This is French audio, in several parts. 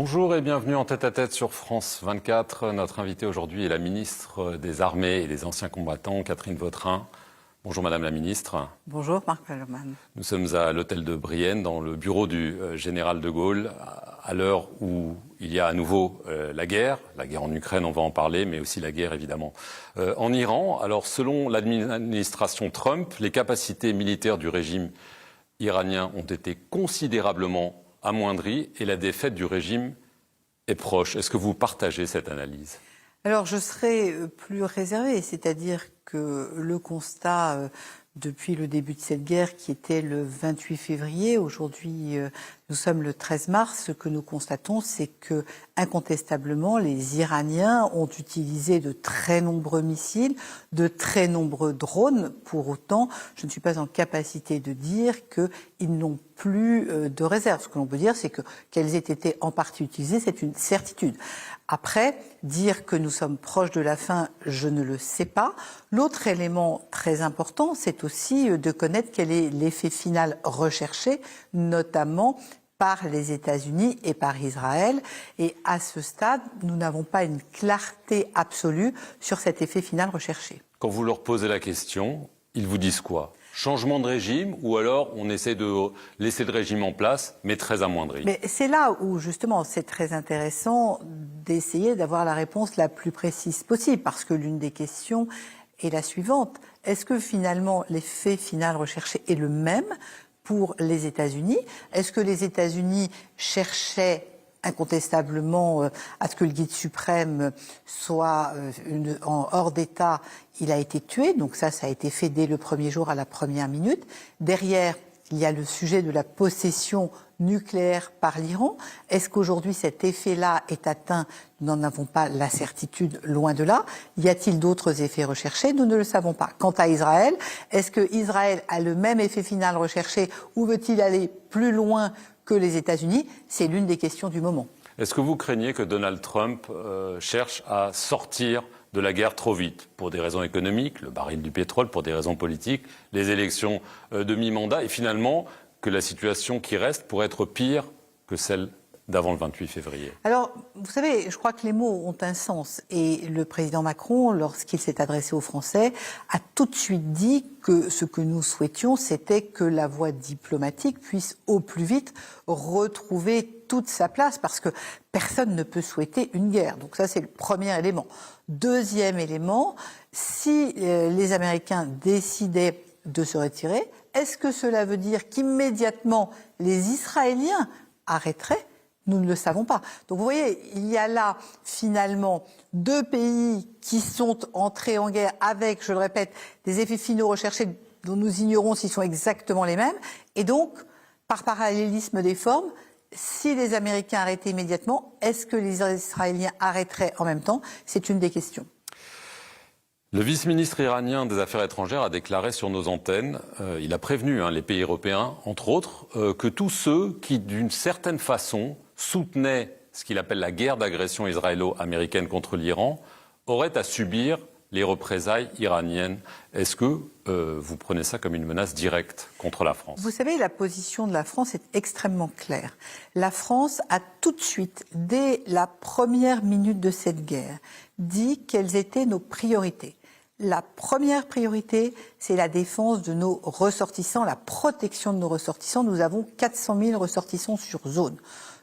Bonjour et bienvenue en tête-à-tête sur France 24. Notre invitée aujourd'hui est la ministre des Armées et des Anciens Combattants, Catherine Vautrin. Bonjour Madame la Ministre. Bonjour Marc Pellerman. Nous sommes à l'hôtel de Brienne, dans le bureau du général de Gaulle, à l'heure où il y a à nouveau la guerre en Ukraine, on va en parler, mais aussi la guerre évidemment en Iran. Alors selon l'administration Trump, les capacités militaires du régime iranien ont été considérablement amoindries et la défaite du régime est proche. Est-ce que vous partagez cette analyse ? Alors je serai plus réservée, c'est-à-dire que le constat depuis le début de cette guerre qui était le 28 février, aujourd'hui nous sommes le 13 mars, ce que nous constatons c'est que incontestablement les Iraniens ont utilisé de très nombreux missiles, de très nombreux drones. Pour autant, je ne suis pas en capacité de dire qu'ils n'ont plus de réserve. Ce que l'on peut dire, c'est qu'elles aient été en partie utilisées, c'est une certitude. Après, dire que nous sommes proches de la fin, je ne le sais pas. L'autre élément très important, c'est aussi de connaître quel est l'effet final recherché, notamment par les États-Unis et par Israël. Et à ce stade, nous n'avons pas une clarté absolue sur cet effet final recherché. Quand vous leur posez la question, ils vous disent quoi ? Changement de régime ou alors on essaie de laisser le régime en place, mais très amoindri. Mais c'est là où justement c'est très intéressant d'essayer d'avoir la réponse la plus précise possible, parce que l'une des questions est la suivante. Est-ce que finalement l'effet final recherché est le même pour les États-Unis? Est-ce que les États-Unis cherchaient incontestablement à ce que le guide suprême soit hors d'état? Il a été tué, donc ça a été fait dès le premier jour à la première minute. Derrière, il y a le sujet de la possession nucléaire par l'Iran. Est-ce qu'aujourd'hui cet effet-là est atteint? Nous n'en avons pas la certitude, loin de là. Y a-t-il d'autres effets recherchés? Nous ne le savons pas. Quant à Israël, est-ce que Israël a le même effet final recherché ou veut-il aller plus loin que les États-Unis? C'est l'une des questions du moment. Est-ce que vous craignez que Donald Trump cherche à sortir de la guerre trop vite, pour des raisons économiques, le baril du pétrole, pour des raisons politiques, les élections de mi-mandat, et finalement que la situation qui reste pourrait être pire que celle d'avant le 28 février? Alors, vous savez, je crois que les mots ont un sens. Et le président Macron, lorsqu'il s'est adressé aux Français, a tout de suite dit que ce que nous souhaitions, c'était que la voie diplomatique puisse au plus vite retrouver toute sa place, parce que personne ne peut souhaiter une guerre. Donc ça, c'est le premier élément. Deuxième élément, si les Américains décidaient de se retirer, est-ce que cela veut dire qu'immédiatement les Israéliens arrêteraient? Nous ne le savons pas. Donc vous voyez, il y a là finalement deux pays qui sont entrés en guerre avec, je le répète, des effets finaux recherchés dont nous ignorons s'ils sont exactement les mêmes. Et donc, par parallélisme des formes, si les Américains arrêtaient immédiatement, est-ce que les Israéliens arrêteraient en même temps? C'est une des questions. Le vice-ministre iranien des Affaires étrangères a déclaré sur nos antennes, il a prévenu les pays européens, entre autres, que tous ceux qui, d'une certaine façon, soutenaient ce qu'il appelle la guerre d'agression israélo-américaine contre l'Iran auraient à subir les représailles iraniennes. Est-ce que vous prenez ça comme une menace directe contre la France? Vous savez, la position de la France est extrêmement claire. La France a tout de suite, dès la première minute de cette guerre, dit quelles étaient nos priorités. La première priorité, c'est la défense de nos ressortissants, la protection de nos ressortissants. Nous avons 400 000 ressortissants sur zone.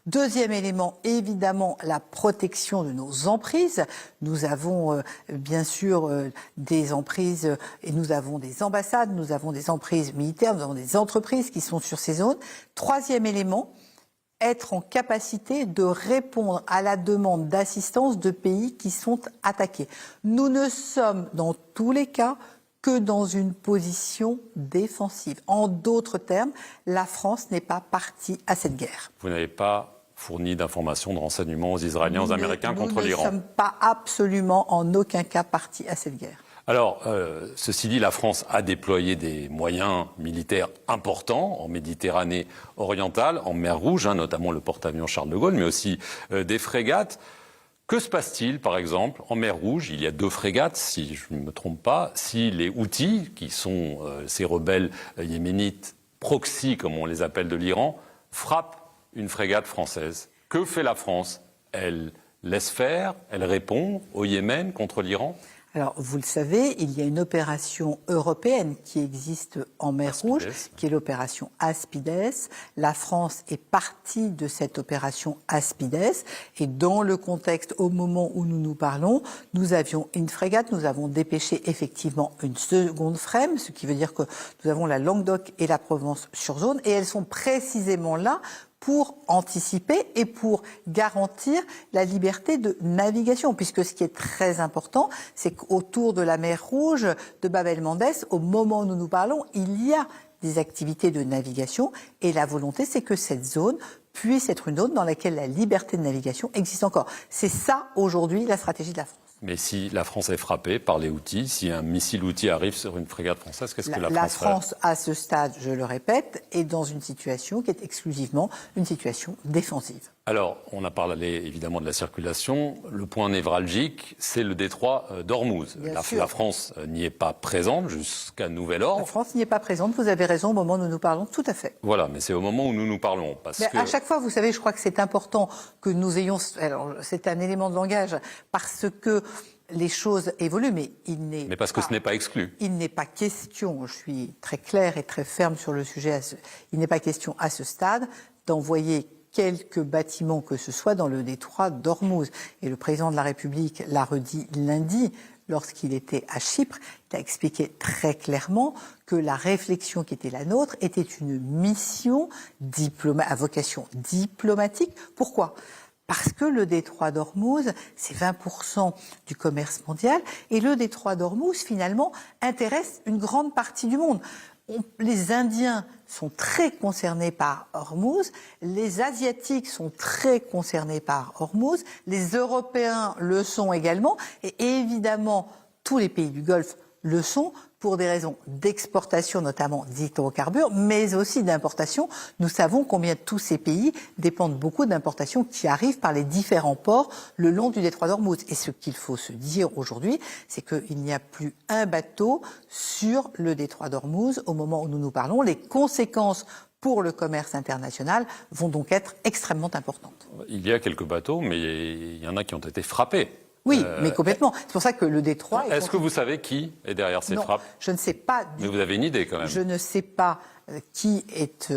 Deuxième élément, évidemment, la protection de nos emprises. Nous avons bien sûr des emprises et nous avons des ambassades, nous avons des emprises militaires, nous avons des entreprises qui sont sur ces zones. Troisième élément, être en capacité de répondre à la demande d'assistance de pays qui sont attaqués. Nous ne sommes dans tous les cas que dans une position défensive. En d'autres termes, la France n'est pas partie à cette guerre. Vous n'avez pas fourni d'informations, de renseignements aux Israéliens, aux Américains contre l'Iran? Nous ne sommes pas absolument en aucun cas partis à cette guerre. Alors, ceci dit, la France a déployé des moyens militaires importants en Méditerranée orientale, en mer Rouge, notamment le porte-avions Charles de Gaulle, mais aussi des frégates. Que se passe-t-il, par exemple, en mer Rouge? Il y a 2 frégates, si je ne me trompe pas. Si les Houthis, qui sont ces rebelles yéménites proxy, comme on les appelle, de l'Iran, frappent une frégate française, Que fait la France? Elle laisse faire, elle répond au Yémen contre l'Iran? Alors, vous le savez, il y a une opération européenne qui existe en mer Rouge, qui est l'opération Aspides. La France est partie de cette opération Aspides. Et dans le contexte, au moment où nous nous parlons, nous avions une frégate, nous avons dépêché effectivement une seconde frème, ce qui veut dire que nous avons la Languedoc et la Provence sur zone, et elles sont précisément là pour anticiper et pour garantir la liberté de navigation. Puisque ce qui est très important, c'est qu'autour de la mer Rouge, de Bab el-Mandeb, au moment où nous nous parlons, il y a des activités de navigation et la volonté, c'est que cette zone puisse être une zone dans laquelle la liberté de navigation existe encore. C'est ça, aujourd'hui, la stratégie de la France. Mais si la France est frappée par les Houthis, si un missile Houthi arrive sur une frégate française, qu'est-ce que La France France, à ce stade, je le répète, est dans une situation qui est exclusivement une situation défensive. Alors, on a parlé évidemment de la circulation. Le point névralgique, c'est le détroit d'Ormuz. La France n'y est pas présente jusqu'à nouvel ordre. La France n'y est pas présente, vous avez raison, au moment où nous nous parlons, tout à fait. Voilà, mais c'est au moment où nous nous parlons. À chaque fois, vous savez, je crois que c'est important que nous ayons... Alors, c'est un élément de langage, parce que les choses évoluent, mais il n'est Mais parce que ce n'est pas exclu. Il n'est pas question, je suis très claire et très ferme sur le sujet, il n'est pas question à ce stade d'envoyer quelques bâtiments que ce soit dans le détroit d'Ormuz. Et le président de la République l'a redit lundi, lorsqu'il était à Chypre, il a expliqué très clairement que la réflexion qui était la nôtre était une mission à vocation diplomatique. Pourquoi ? Parce que le détroit d'Ormuz, c'est 20% du commerce mondial, et le détroit d'Ormuz, finalement, intéresse une grande partie du monde. Les Indiens sont très concernés par Hormuz, les Asiatiques sont très concernés par Hormuz, les Européens le sont également, et évidemment, tous les pays du Golfe le sont pour des raisons d'exportation, notamment d'hydrocarbures, mais aussi d'importation. Nous savons combien tous ces pays dépendent beaucoup d'importations qui arrivent par les différents ports le long du détroit d'Ormuz. Et ce qu'il faut se dire aujourd'hui, c'est qu'il n'y a plus un bateau sur le détroit d'Ormuz au moment où nous nous parlons. Les conséquences pour le commerce international vont donc être extrêmement importantes. Il y a quelques bateaux, mais il y en a qui ont été frappés. Oui, mais complètement. C'est pour ça que le détroit... Est-ce que vous savez qui est derrière ces frappes? Je ne sais pas. Mais vous avez une idée quand même. Je ne sais pas qui est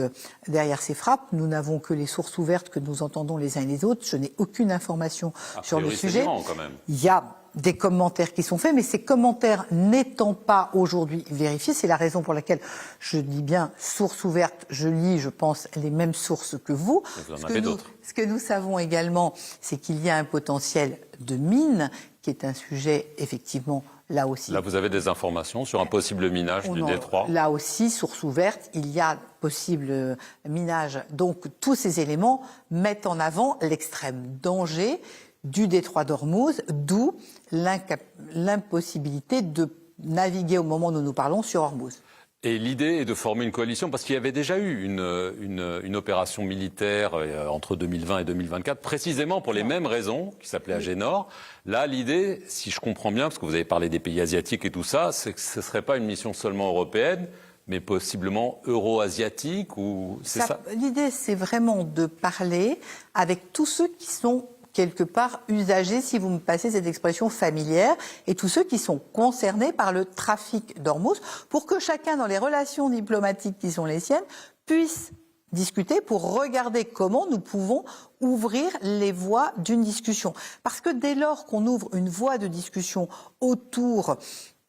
derrière ces frappes. Nous n'avons que les sources ouvertes que nous entendons les uns et les autres. Je n'ai aucune information sur le sujet. Quand même. Il y a des commentaires qui sont faits, mais ces commentaires n'étant pas aujourd'hui vérifiés, c'est la raison pour laquelle je dis bien sources ouvertes, je lis, je pense, les mêmes sources que vous. Vous en avez d'autres. Ce que nous savons également, c'est qu'il y a un potentiel de mine, qui est un sujet effectivement là aussi. Là, vous avez des informations sur un possible minage du détroit. Là aussi, source ouverte, il y a possible minage. Donc tous ces éléments mettent en avant l'extrême danger du détroit d'Ormuz, d'où l'impossibilité de naviguer au moment où nous nous parlons sur Ormuz. Et l'idée est de former une coalition, parce qu'il y avait déjà eu une opération militaire entre 2020 et 2024, précisément pour les mêmes raisons, qui s'appelait Agénor. Là, l'idée, si je comprends bien, parce que vous avez parlé des pays asiatiques et tout ça, c'est que ce ne serait pas une mission seulement européenne, mais possiblement euro-asiatique, ou c'est ça ? L'idée, c'est vraiment de parler avec tous ceux qui sont quelque part usagers, si vous me passez cette expression familière, et tous ceux qui sont concernés par le trafic d'Ormuz, pour que chacun, dans les relations diplomatiques qui sont les siennes, puisse discuter pour regarder comment nous pouvons ouvrir les voies d'une discussion. Parce que dès lors qu'on ouvre une voie de discussion autour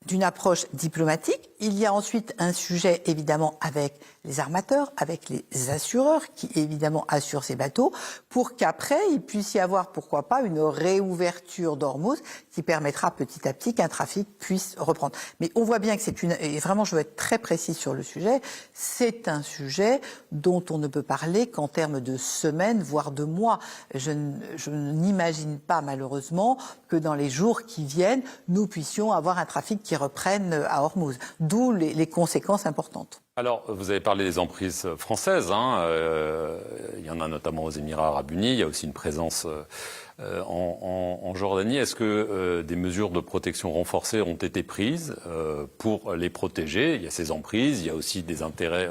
d'une approche diplomatique, il y a ensuite un sujet évidemment avec les armateurs, avec les assureurs qui évidemment assurent ces bateaux, pour qu'après il puisse y avoir pourquoi pas une réouverture d'Ormuz qui permettra petit à petit qu'un trafic puisse reprendre. Mais on voit bien que c'est et vraiment je veux être très précis sur le sujet, c'est un sujet dont on ne peut parler qu'en termes de semaines, voire de mois. Je n'imagine pas malheureusement que dans les jours qui viennent, nous puissions avoir un trafic qui reprenne à Ormuz. D'où les conséquences importantes. Alors, vous avez parlé des emprises françaises. Il y en a notamment aux Émirats Arabes Unis. Il y a aussi une présence en Jordanie. Est-ce que des mesures de protection renforcées ont été prises pour les protéger? Il y a ces emprises, il y a aussi des intérêts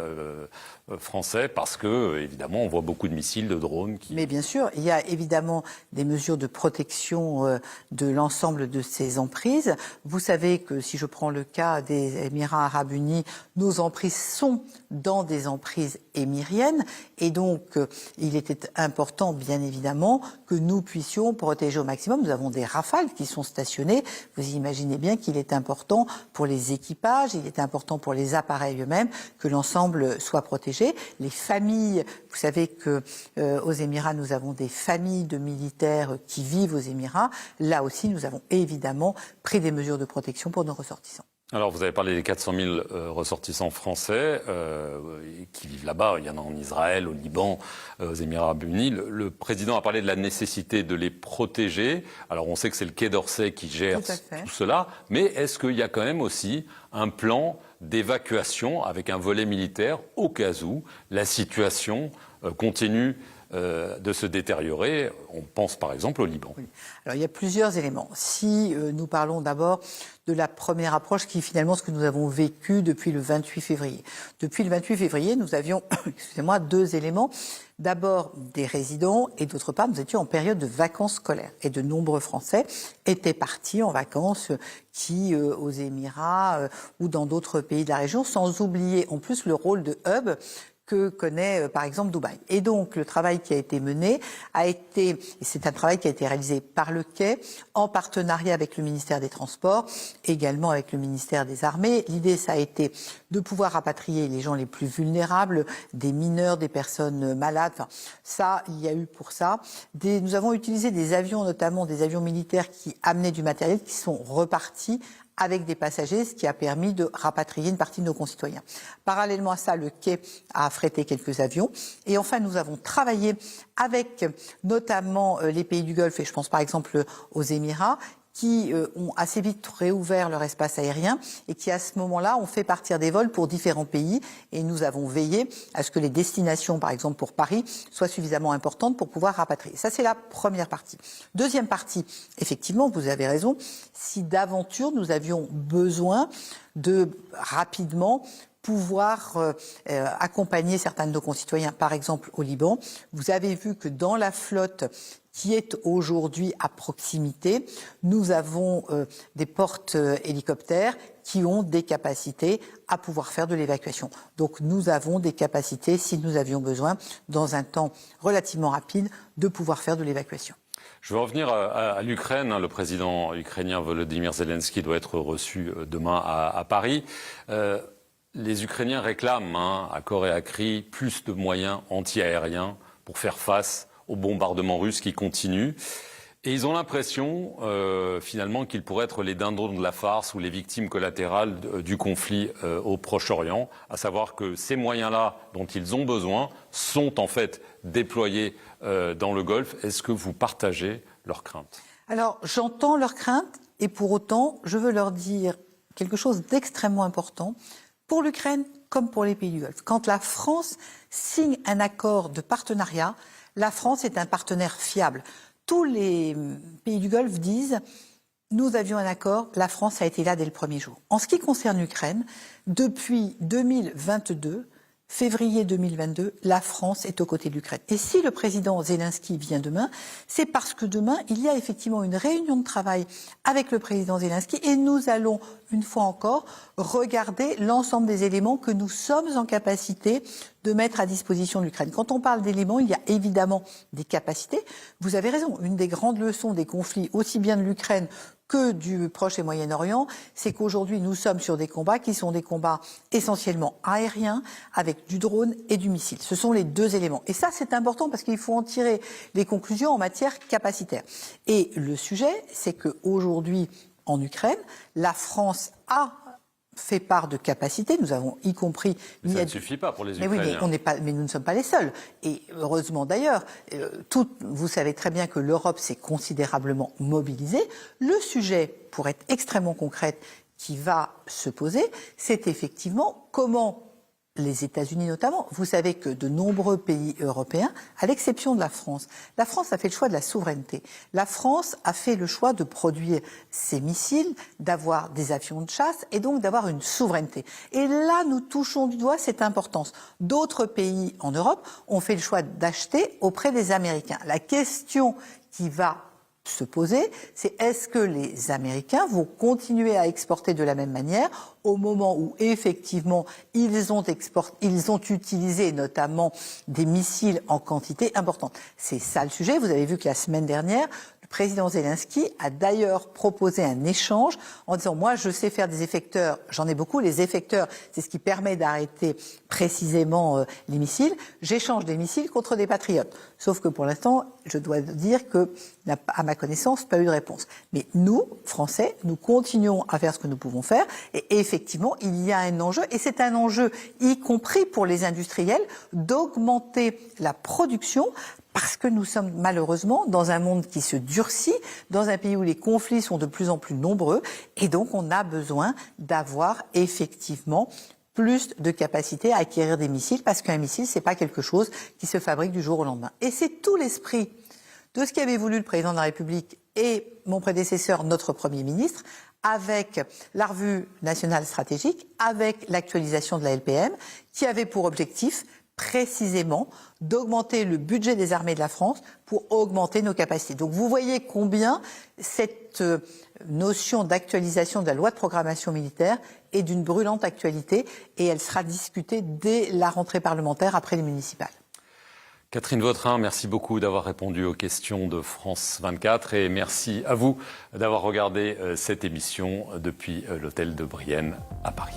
français parce que, évidemment, on voit beaucoup de missiles, de drones. Mais bien sûr, il y a évidemment des mesures de protection de l'ensemble de ces emprises. Vous savez que si je prends le cas des Émirats arabes unis, nos emprises sont dans des emprises émiriennes et donc il était important, bien évidemment, que nous puissions protéger au maximum. Nous avons des Rafales qui sont stationnés. Vous imaginez bien qu'il est important pour les équipages, il est important pour les appareils eux-mêmes que l'ensemble soit protégé. Les familles, vous savez que aux Émirats, nous avons des familles de militaires qui vivent aux Émirats. Là aussi, nous avons évidemment pris des mesures de protection pour nos ressortissants. Alors, vous avez parlé des 400 000 ressortissants français qui vivent là-bas. Il y en a en Israël, au Liban, aux Émirats arabes unis. Le président a parlé de la nécessité de les protéger. Alors, on sait que c'est le Quai d'Orsay qui gère tout cela. Mais est-ce qu'il y a quand même aussi un plan d'évacuation avec un volet militaire au cas où la situation continue de se détériorer? On pense par exemple au Liban. Oui. Alors il y a plusieurs éléments. Si nous parlons d'abord de la première approche qui est finalement ce que nous avons vécu depuis le 28 février. Depuis le 28 février, nous avions, excusez-moi, deux éléments. D'abord des résidents et d'autre part, nous étions en période de vacances scolaires. Et de nombreux Français étaient partis en vacances aux Émirats ou dans d'autres pays de la région, sans oublier en plus le rôle de hub que connaît par exemple Dubaï. Et donc le travail qui a été mené et c'est un travail qui a été réalisé par le Quai en partenariat avec le ministère des Transports, également avec le ministère des Armées. L'idée, ça a été de pouvoir rapatrier les gens les plus vulnérables, des mineurs, des personnes malades. Enfin, ça, il y a eu pour ça. Nous avons utilisé des avions, notamment des avions militaires qui amenaient du matériel, qui sont repartis avec des passagers, ce qui a permis de rapatrier une partie de nos concitoyens. Parallèlement à ça, le Quai a affrété quelques avions. Et enfin, nous avons travaillé avec notamment les pays du Golfe, et je pense par exemple aux Émirats, qui ont assez vite réouvert leur espace aérien et qui, à ce moment-là, ont fait partir des vols pour différents pays. Et nous avons veillé à ce que les destinations, par exemple pour Paris, soient suffisamment importantes pour pouvoir rapatrier. Ça, c'est la première partie. Deuxième partie, effectivement, vous avez raison, si d'aventure nous avions besoin de rapidement pouvoir accompagner certains de nos concitoyens, par exemple au Liban. Vous avez vu que dans la flotte qui est aujourd'hui à proximité, nous avons des porte-hélicoptères qui ont des capacités à pouvoir faire de l'évacuation. Donc nous avons des capacités, si nous avions besoin, dans un temps relativement rapide, de pouvoir faire de l'évacuation. Je veux revenir à l'Ukraine. Le président ukrainien Volodymyr Zelensky doit être reçu demain à Paris. Les Ukrainiens réclament, à corps et à cri, plus de moyens anti-aériens pour faire face aux bombardements russes qui continuent. Et ils ont l'impression, finalement, qu'ils pourraient être les dindons de la farce ou les victimes collatérales du conflit au Proche-Orient, à savoir que ces moyens-là dont ils ont besoin sont en fait déployés dans le Golfe. Est-ce que vous partagez leurs craintes? Alors, j'entends leurs craintes et pour autant, je veux leur dire quelque chose d'extrêmement important pour l'Ukraine comme pour les pays du Golfe. Quand la France signe un accord de partenariat, la France est un partenaire fiable. Tous les pays du Golfe disent « nous avions un accord, la France a été là dès le premier jour ». En ce qui concerne l'Ukraine, depuis 2022, février 2022, la France est aux côtés de l'Ukraine. Et si le président Zelensky vient demain, c'est parce que demain, il y a effectivement une réunion de travail avec le président Zelensky et nous allons, une fois encore, regarder l'ensemble des éléments que nous sommes en capacité de mettre à disposition de l'Ukraine. Quand on parle d'éléments, il y a évidemment des capacités. Vous avez raison, une des grandes leçons des conflits, aussi bien de l'Ukraine que du Proche et Moyen-Orient, c'est qu'aujourd'hui nous sommes sur des combats qui sont des combats essentiellement aériens avec du drone et du missile. Ce sont les deux éléments. Et ça c'est important parce qu'il faut en tirer les conclusions en matière capacitaire. Et le sujet, c'est qu'aujourd'hui en Ukraine, la France a fait part de capacité, nous avons y compris... Mais ça ne suffit pas pour les Ukrainiens. Mais, mais nous ne sommes pas les seuls. Et heureusement d'ailleurs, vous savez très bien que l'Europe s'est considérablement mobilisée. Le sujet, pour être extrêmement concrète, qui va se poser, c'est effectivement comment les États-Unis notamment. Vous savez que de nombreux pays européens, à l'exception de la France a fait le choix de la souveraineté. La France a fait le choix de produire ses missiles, d'avoir des avions de chasse et donc d'avoir une souveraineté. Et là, nous touchons du doigt cette importance. D'autres pays en Europe ont fait le choix d'acheter auprès des Américains. La question qui va se poser, c'est est-ce que les Américains vont continuer à exporter de la même manière au moment où effectivement ils ont utilisé notamment des missiles en quantité importante. C'est ça le sujet. Vous avez vu que la semaine dernière, le président Zelensky a d'ailleurs proposé un échange en disant moi je sais faire des effecteurs, j'en ai beaucoup, les effecteurs c'est ce qui permet d'arrêter précisément les missiles, j'échange des missiles contre des patriotes. Sauf que pour l'instant, je dois dire que à ma connaissance, pas eu de réponse. Mais nous, Français, nous continuons à faire ce que nous pouvons faire et effectivement, il y a un enjeu et c'est un enjeu y compris pour les industriels d'augmenter la production parce que nous sommes malheureusement dans un monde qui se durcit, dans un pays où les conflits sont de plus en plus nombreux et donc on a besoin d'avoir effectivement plus de capacité à acquérir des missiles parce qu'un missile, c'est pas quelque chose qui se fabrique du jour au lendemain. Et c'est tout l'esprit de ce qu'avait voulu le président de la République et mon prédécesseur, notre Premier ministre, avec la revue nationale stratégique, avec l'actualisation de la LPM, qui avait pour objectif précisément d'augmenter le budget des armées de la France pour augmenter nos capacités. Donc vous voyez combien cette notion d'actualisation de la loi de programmation militaire est d'une brûlante actualité et elle sera discutée dès la rentrée parlementaire après les municipales. Catherine Vautrin, merci beaucoup d'avoir répondu aux questions de France 24 et merci à vous d'avoir regardé cette émission depuis l'hôtel de Brienne à Paris.